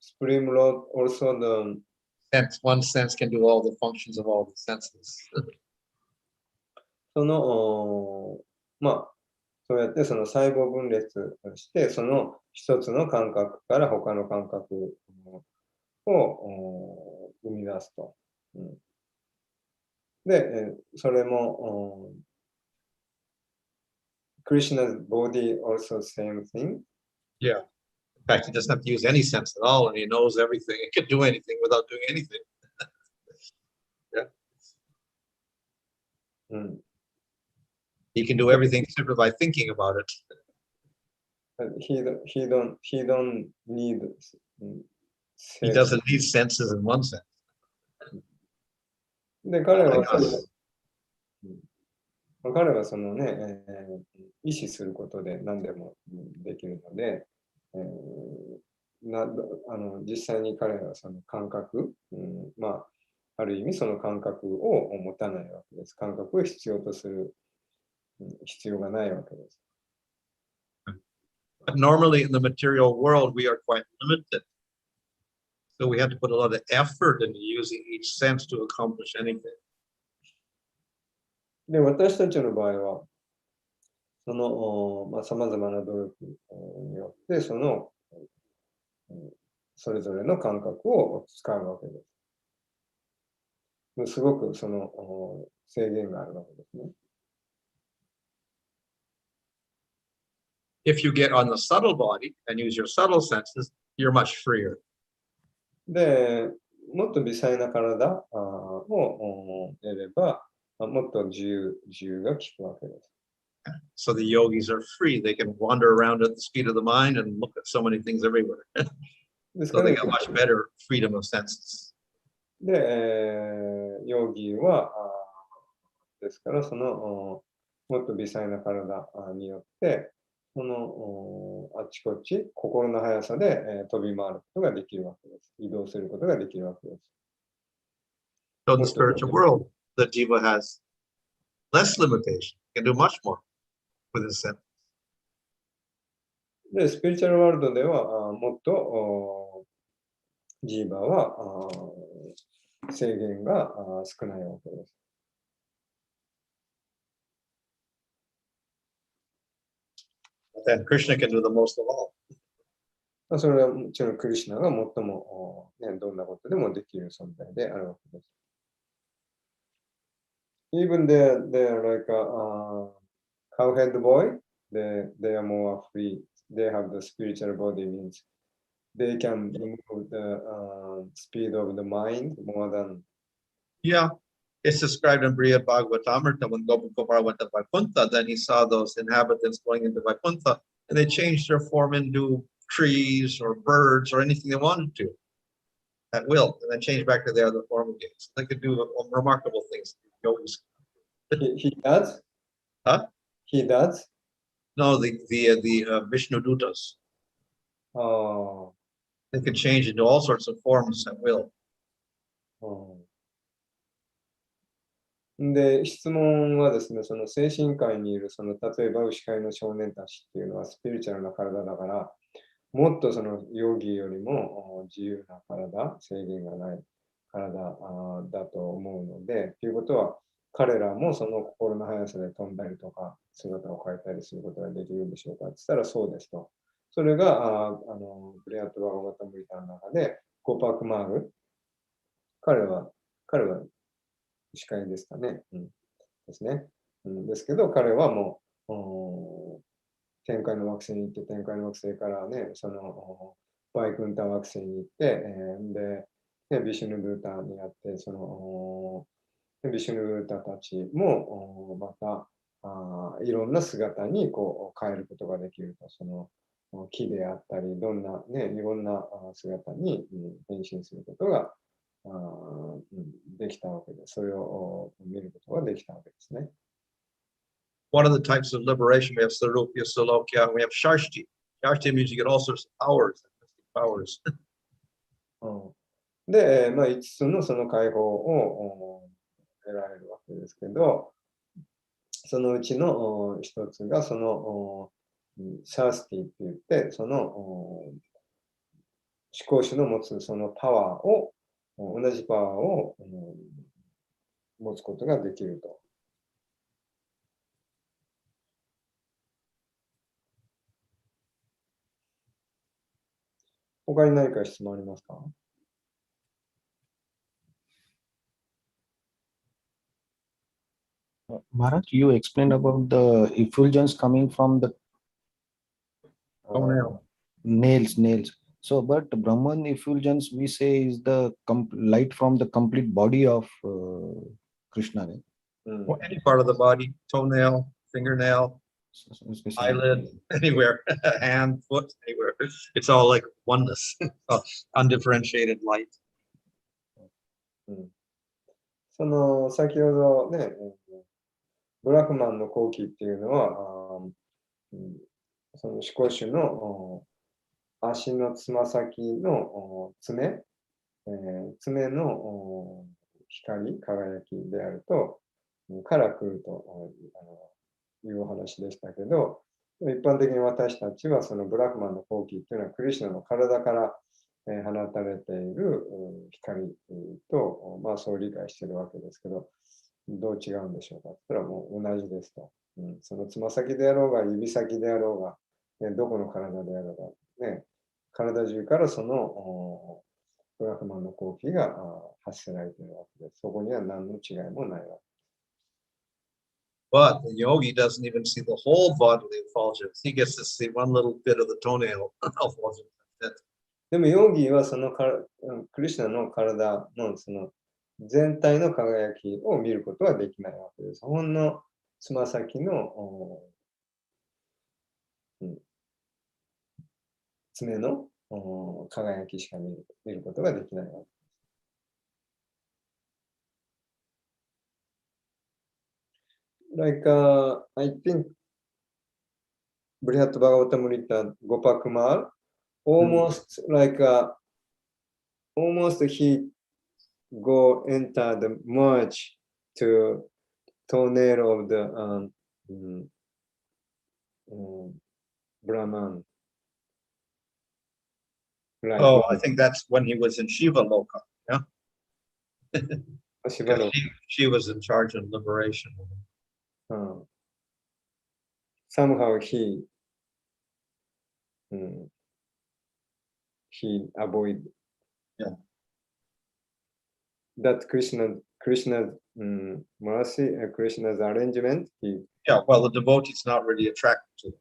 Supreme Lord also the One sense can do all the functions of all the senses. そのまあそうやってその細胞分裂してその一つの感覚から他の感覚を生み出すと。で、それもKrishna's body also same thing. Yeah. In fact, he doesn't have to use any sense at all, and he knows everything. He can do anything without doing anything. Yeah. He can do everything simply by thinking about it. He don't need. He doesn't need senses in one sense. で、彼はそのね、意思することで何でもできるので、実際に彼はその感覚、まあ、ある意味その感覚を持たないわけです。感覚を必要とする必要がないわけです。But normally in the material world, we are quite limited. So we have to put a lot of effort into using each sense to accomplish anything. で、私たちの場合は、その様々な努力によって、それぞれの感覚を使うわけです。すごくその制限があるわけですね。If you get on the subtle body and use your subtle senses, you're much freer. で、もっと微細な体を得れば、もっと自由が利くわけです。So the yogis are free. They can wander around at the speed of the mind and look at so many things everywhere. So they got much better freedom of senses. で、ヨギは、ですから、そのもっと微細な体によって、そのあちこち心の速さで、飛び回ることができるわけです。移動することができるわけです。So in the spiritual world, the jiva has less limitation, can do much more with his senses. で、スピリチュアルワールドではもっとジーバは制限が少ないわけです。Then Krishna can do the most of all. それはもちろんクリシュナが最も、どんなことでもできる存在であるわけです。Even they are like a cowhead boy, they are more free. They have the spiritual body means they can move the speed of the mind more than. Yeah, it's described in Brihad Bhagavatamrita when Gopakumar went to Vaikuntha, then he saw those inhabitants going into Vaikuntha, and they changed their form into trees or birds or anything they wanted to at will, and then change back to the other form again. So they could do remarkable things. Yogis. He does? Huh? He does? No, the Vishnu Dutas. Oh. They could change into all sorts of forms at will. で、質問はですね、その精神界にいる、その例えば牛飼いの少年たちっていうのはスピリチュアルな体だから、もっとそのヨギよりも自由な体、制限がない体だと思うので、ということは、彼らもその心の速さで飛んだりとか、姿を変えたりすることができるんでしょうかって言ったらそうですと。それが、ブレアット・バガバタ・ムリタの中で、ゴパーク・マール、彼は司会ですかね。ですね。ですけど、彼はもう、天界の惑星に行って、天界の惑星からね、その、バイクンタ惑星に行って、で、ビシュヌドゥータにやって、その、ビシュヌドゥータたちも、また、いろんな姿にこう変えることができると。その、木であったり、どんなね、いろんな姿に変身することができたわけで、それを見ることができたわけですね。One of the types of liberation, we have Sarupya, Salokya, and we have Sharshti. Sharshti means you get all sorts of powers. で、5つのその解放を得られるわけですけど、そのうちの一つがそのシャースティって言って、その思考主の持つそのパワーを、同じパワーを持つことができると。他に何か質問ありますか？ Maharaj, you explained about the effulgence coming from the nails. So, but Brahman effulgence we say is the light from the complete body of Krishna. Right? Or any part of the body, toenail, fingernail, eyelid, anywhere, hand, foot, anywhere. It's all like oneness, undifferentiated light. その先ほどね、ブラフマンの後期っていうのは、その思考主の足のつま先の爪、爪の光、輝きであると、から来るというお話でしたけど、一般的に私たちはそのブラフマンの後期っていうのはクリシュナの体から放たれている光と、そう理解しているわけですけど、どう違うんでしょうかって言ったらもう同じですと。そのつま先であろうが、指先であろうが、どこの体であろうが、ね、体中からそのブラフマンの後期が発せられているわけです。そこには何の違いもないわけです。But the yogi doesn't even see the whole bodily effulgence. He gets to see one little bit of the toenail effulgence. でもヨギはそのクリシュナの体のその全体の輝きを見ることはできないわけです。ほんのつま先の爪の輝きしか見ることができないわけです。Like, I think Brihat Bhagavatamrita Gopakumar almost like almost he enter the merge to toenail of the Brahman Right. Oh, I think that's when he was in Shiva Loka. Yeah. Shiva Loka. She was in charge of liberation. Somehow he avoid. Yeah. That Krishna's mercy, Krishna's arrangement. Yeah, well, the devotee's not really attracted to it.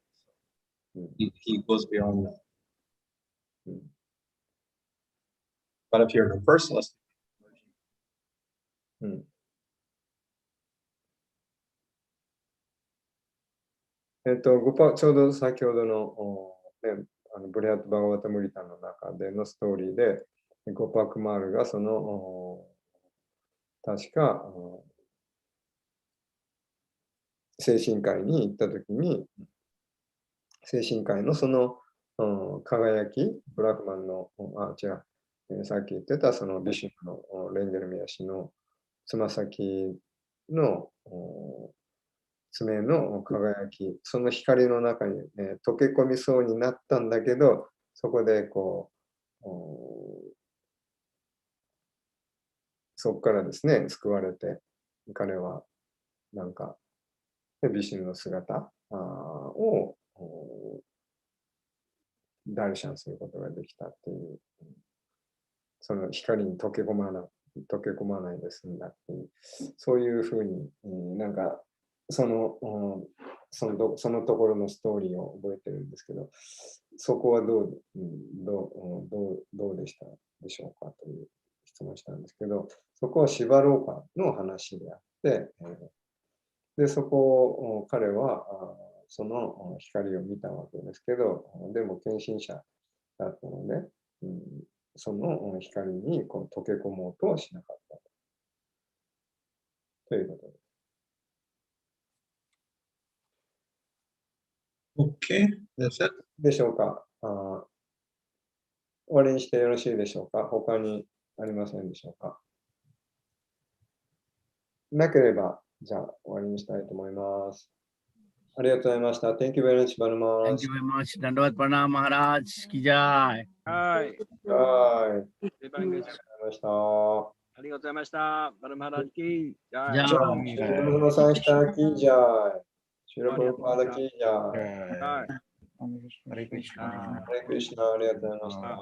He goes beyond that. But if you're an impersonalist, ちょうど先ほどの、ブリハット・バガワタ・ムリタの中でのストーリーで、ゴパクマールがその、確か、精神科医に行ったときに、精神科医のその、輝き、ブラフマンの、さっき言ってたそのビシュのレンゲルミヤ氏のつま先の爪の輝き、その光の中に、溶け込みそうになったんだけど、そこでこう、そこからですね、救われて、彼はなんか、ビシュの姿をダルシャンすることができたっていう、その光に溶け込まないで済んだっていう、そういうふうに、なんかそのところのストーリーを覚えてるんですけど、そこはどうでしたでしょうかという質問したんですけど、そこはシバローカの話であって、でそこを彼はその光を見たわけですけど、でも献身者だったので、その光にこう溶け込もうとはしなかったということです。Okay, that's it. でしょうか。終わりにしてよろしいでしょうか。他にありませんでしょうか。なければ、じゃあ終わりにしたいと思います。ありがとうございました。Thank you very much, Bhanu. Thank you very much. Dandavat Pranam Maharaj ki jai. はい。ありがとうございました。ありがとうございました。バルマハラジキジャイ。ジャイ。シュラプロさんしたきじゃい。シュラプロパーダきじゃい。はい。Hare Krishna. Hare Krishna、ありがとうございました。